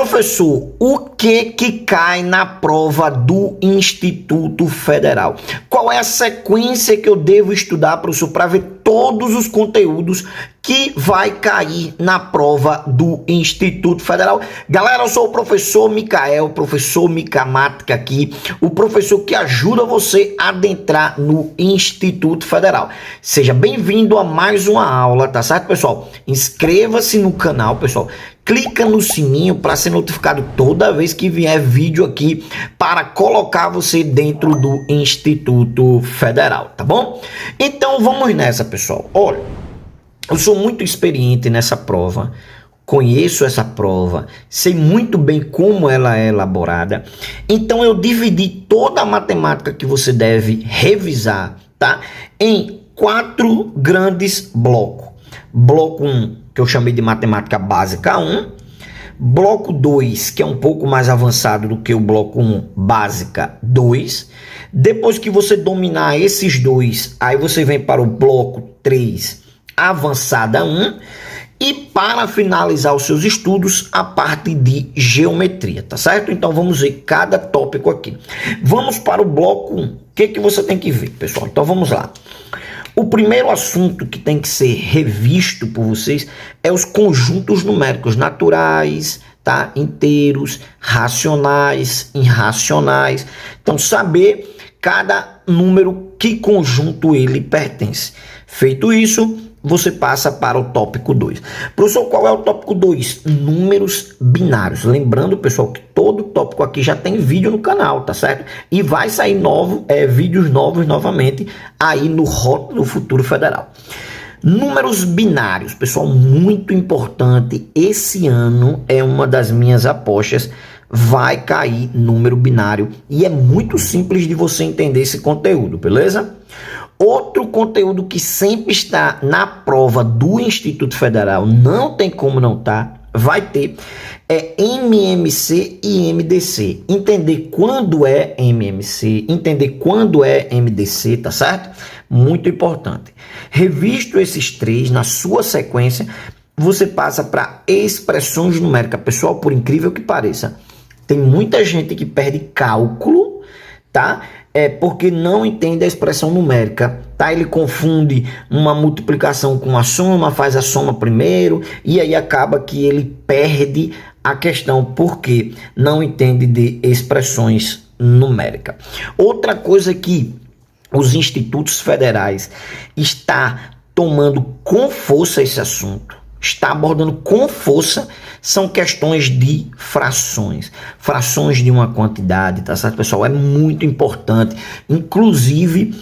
Professor, o que cai na prova do Instituto Federal? Qual é a sequência que eu devo estudar, professor, para ver todos os conteúdos que vai cair na prova do Instituto Federal? Galera, eu sou o professor Micael, professor Micamática aqui, o professor que ajuda você a adentrar no Instituto Federal. Seja bem-vindo a mais uma aula, tá certo, pessoal? Inscreva-se no canal, pessoal. Clica no sininho para ser notificado toda vez que vier vídeo aqui para colocar você dentro do Instituto Federal, tá bom? Então vamos nessa, pessoal. Olha, eu sou muito experiente nessa prova, conheço essa prova, sei muito bem como ela é elaborada. Então eu dividi toda a matemática que você deve revisar, tá? Em 4 grandes blocos. Bloco 1, que eu chamei de matemática básica 1, bloco 2, que é um pouco mais avançado do que o bloco 1, básica 2. Depois que você dominar esses dois, aí você vem para o bloco 3, avançada 1, e para finalizar os seus estudos, a parte de geometria, tá certo? Então vamos ver cada tópico aqui. Vamos para o bloco 1. O que você tem que ver, pessoal? Então vamos lá. O primeiro assunto que tem que ser revisto por vocês é os conjuntos numéricos naturais, tá? Inteiros, racionais, irracionais. Então, saber cada número, que conjunto ele pertence. Feito isso, você passa para o tópico 2. Professor, qual é o tópico 2? Números binários. Lembrando, pessoal, que todo tópico aqui já tem vídeo no canal, tá certo? E vai sair vídeos novos novamente aí no Rota do Futuro Federal. Números binários, pessoal, muito importante. Esse ano é uma das minhas apostas. Vai cair número binário e é muito simples de você entender esse conteúdo, beleza? Outro conteúdo que sempre está na prova do Instituto Federal, não tem como não estar, vai ter, é MMC e MDC. Entender quando é MMC, entender quando é MDC, tá certo? Muito importante. Revisto esses três na sua sequência, você passa para expressões numéricas. Pessoal, por incrível que pareça, tem muita gente que perde cálculo, tá? Porque não entende a expressão numérica, tá? Ele confunde uma multiplicação com a soma, faz a soma primeiro, e aí acaba que ele perde a questão, porque não entende de expressões numéricas. Outra coisa que os institutos federais está tomando com força esse assunto, está abordando com força, são questões de frações. Frações de uma quantidade, tá certo, pessoal? É muito importante. Inclusive,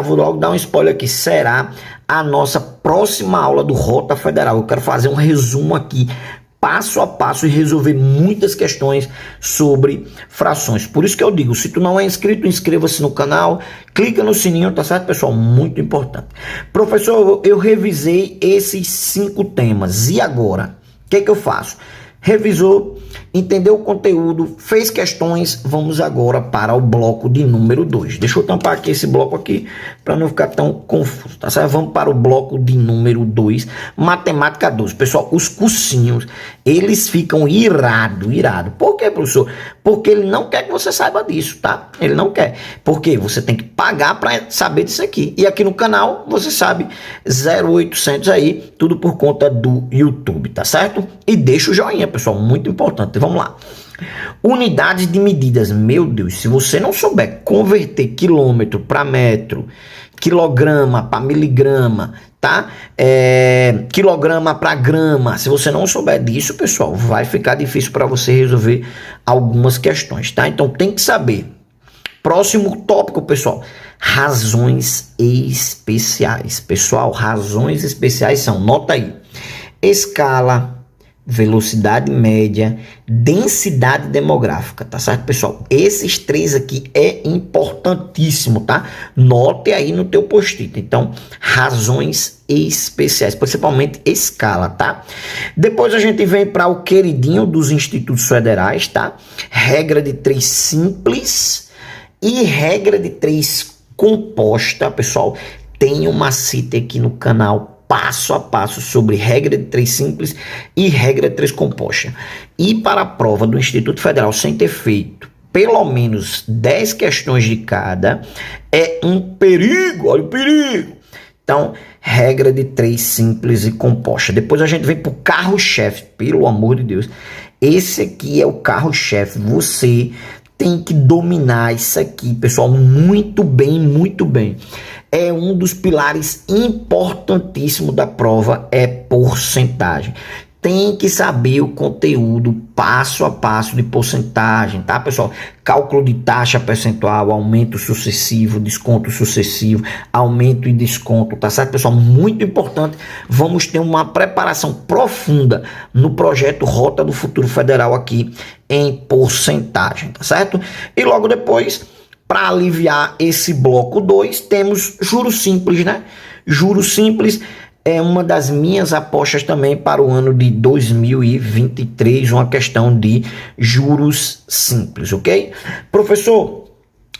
vou logo dar um spoiler aqui, será a nossa próxima aula do Rota Federal. Eu quero fazer um resumo aqui, passo a passo, e resolver muitas questões sobre frações. Por isso que eu digo, se tu não é inscrito, inscreva-se no canal, clica no sininho, tá certo, pessoal? Muito importante. Professor, eu revisei esses 5 temas, e agora? O que eu faço? Revisou, entendeu o conteúdo, fez questões, vamos agora para o bloco de número 2. Deixa eu tampar aqui esse bloco aqui, para não ficar tão confuso, tá certo? Vamos para o bloco de número 2, matemática 12. Pessoal, os cursinhos, eles ficam irado. Por quê, professor? Porque ele não quer que você saiba disso, tá? Ele não quer. Porque você tem que pagar para saber disso aqui. E aqui no canal, você sabe, 0800 aí, tudo por conta do YouTube, tá certo? E deixa o joinha, pessoal, muito importante. Vamos lá. Unidades de medidas. Meu Deus, se você não souber converter quilômetro para metro, quilograma para miligrama, tá? Quilograma para grama, se você não souber disso, pessoal, vai ficar difícil para você resolver algumas questões, tá? Então tem que saber. Próximo tópico, pessoal, razões especiais. Pessoal, razões especiais são, nota aí, escala, velocidade média, densidade demográfica, tá certo, pessoal? Esses 3 aqui é importantíssimo, tá? Note aí no teu post-it. Então, razões especiais, principalmente escala, tá? Depois a gente vem para o queridinho dos institutos federais, tá? Regra de 3 simples e regra de 3 composta, pessoal. Tem um macete aqui no canal passo a passo sobre regra de 3 simples e regra de 3 composta. E para a prova do Instituto Federal, sem ter feito pelo menos 10 questões de cada, é um perigo, olha o perigo. Então, regra de 3 simples e composta. Depois a gente vem para o carro-chefe, pelo amor de Deus. Esse aqui é o carro-chefe. Você tem que dominar isso aqui, pessoal, muito bem, muito bem. É um dos pilares importantíssimos da prova, é porcentagem. Tem que saber o conteúdo passo a passo de porcentagem, tá, pessoal? Cálculo de taxa percentual, aumento sucessivo, desconto sucessivo, aumento e desconto, tá certo, pessoal? Muito importante. Vamos ter uma preparação profunda no projeto Rota do Futuro Federal aqui em porcentagem, tá certo? E logo depois, para aliviar esse bloco 2, temos juros simples, né? Juros simples é uma das minhas apostas também para o ano de 2023, uma questão de juros simples, ok? Professor,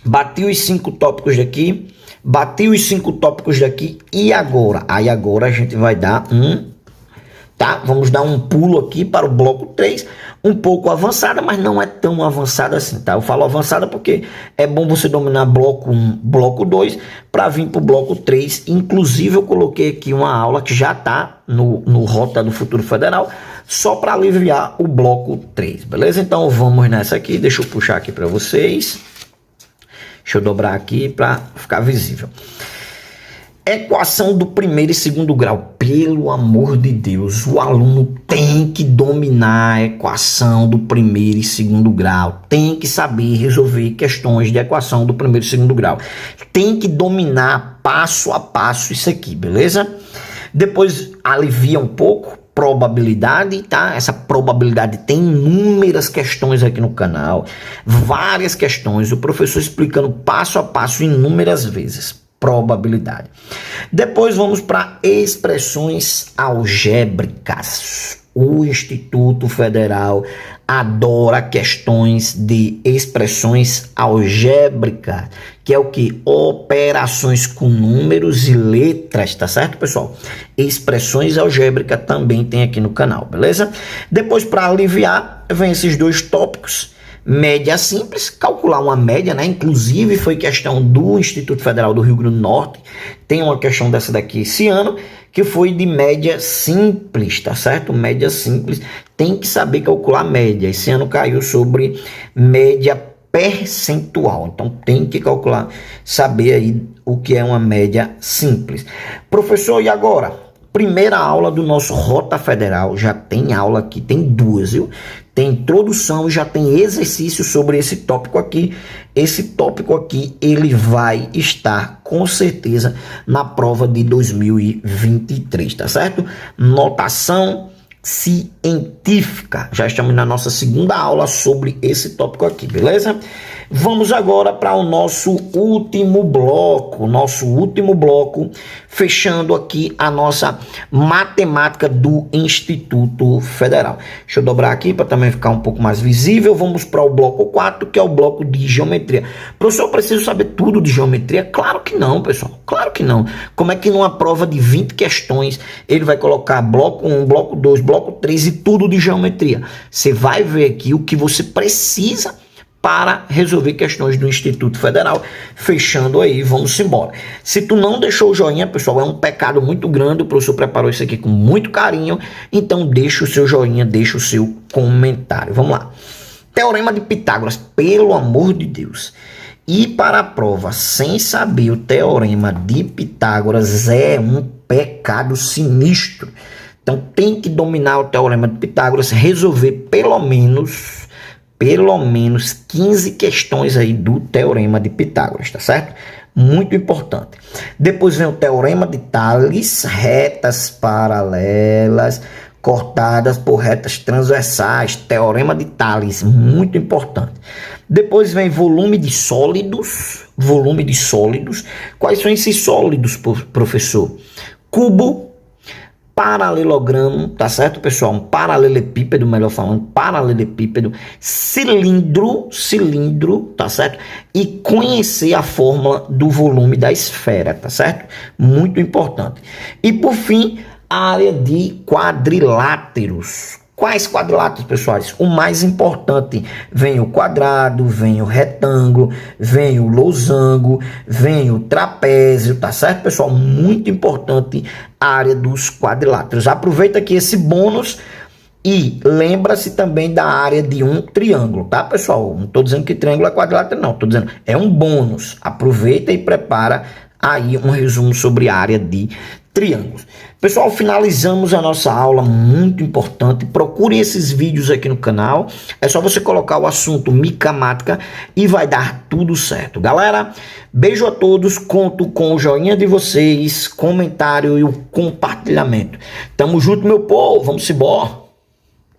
bati os 5 tópicos daqui, e agora? Aí agora a gente vai dar vamos dar um pulo aqui para o bloco 3, um pouco avançada, mas não é tão avançada assim, tá? Eu falo avançada porque é bom você dominar bloco 1, bloco 2, para vir para o bloco 3. Inclusive eu coloquei aqui uma aula que já está no Rota do Futuro Federal, só para aliviar o bloco 3, beleza? Então vamos nessa aqui, deixa eu puxar aqui para vocês. Deixa eu dobrar aqui para ficar visível. Equação do primeiro e segundo grau. Pelo amor de Deus, o aluno tem que dominar a equação do primeiro e segundo grau. Tem que saber resolver questões de equação do primeiro e segundo grau. Tem que dominar passo a passo isso aqui, beleza? Depois alivia um pouco probabilidade, tá? Essa probabilidade tem inúmeras questões aqui no canal. Várias questões, o professor explicando passo a passo inúmeras vezes. Probabilidade. Depois vamos para expressões algébricas. O Instituto Federal adora questões de expressões algébricas, que é o que? Operações com números e letras, tá certo, pessoal? Expressões algébricas também tem aqui no canal, beleza? Depois, para aliviar, vem esses 2 tópicos. Média simples, calcular uma média, né? Inclusive foi questão do Instituto Federal do Rio Grande do Norte. Tem uma questão dessa daqui esse ano, que foi de média simples, tá certo? Média simples, tem que saber calcular média. Esse ano caiu sobre média percentual. Então tem que calcular, saber aí o que é uma média simples. Professor, e agora? Primeira aula do nosso Rota Federal, já tem aula aqui, tem 2, viu? Tem introdução, já tem exercício sobre esse tópico aqui. Esse tópico aqui, ele vai estar com certeza na prova de 2023, tá certo? Notação científica. Já estamos na nossa segunda aula sobre esse tópico aqui, beleza? Vamos agora para o nosso último bloco, fechando aqui a nossa matemática do Instituto Federal. Deixa eu dobrar aqui para também ficar um pouco mais visível. Vamos para o bloco 4, que é o bloco de geometria. Professor, eu preciso saber tudo de geometria? Claro que não, pessoal, claro que não. Como é que numa prova de 20 questões ele vai colocar bloco 1, bloco 2, bloco 3 e tudo de geometria? Você vai ver aqui o que você precisa para resolver questões do Instituto Federal. Fechando aí, vamos embora. Se tu não deixou o joinha, pessoal, é um pecado muito grande. O professor preparou isso aqui com muito carinho. Então deixa o seu joinha, deixa o seu comentário. Vamos lá. Teorema de Pitágoras, pelo amor de Deus. E para a prova, sem saber o Teorema de Pitágoras, é um pecado sinistro. Então tem que dominar o Teorema de Pitágoras, resolver pelo menos 15 questões aí do Teorema de Pitágoras, tá certo? Muito importante. Depois vem o Teorema de Tales, retas paralelas cortadas por retas transversais. Teorema de Tales, muito importante. Depois vem volume de sólidos. Quais são esses sólidos, professor? Cubo, paralelogramo, tá certo, pessoal? Um paralelepípedo, melhor falando, paralelepípedo, cilindro, tá certo? E conhecer a fórmula do volume da esfera, tá certo? Muito importante. E por fim, a área de quadriláteros. Quais quadriláteros, pessoais? O mais importante, vem o quadrado, vem o retângulo, vem o losango, vem o trapézio, tá certo, pessoal? Muito importante a área dos quadriláteros. Aproveita aqui esse bônus e lembra-se também da área de um triângulo, tá, pessoal? Não estou dizendo que triângulo é quadrilátero, não. Estou dizendo, é um bônus. Aproveita e prepara aí um resumo sobre a área de triângulos. Pessoal, finalizamos a nossa aula, muito importante. Procure esses vídeos aqui no canal. É só você colocar o assunto micamática e vai dar tudo certo. Galera, beijo a todos. Conto com o joinha de vocês, comentário e o compartilhamento. Tamo junto, meu povo. Vamos embora.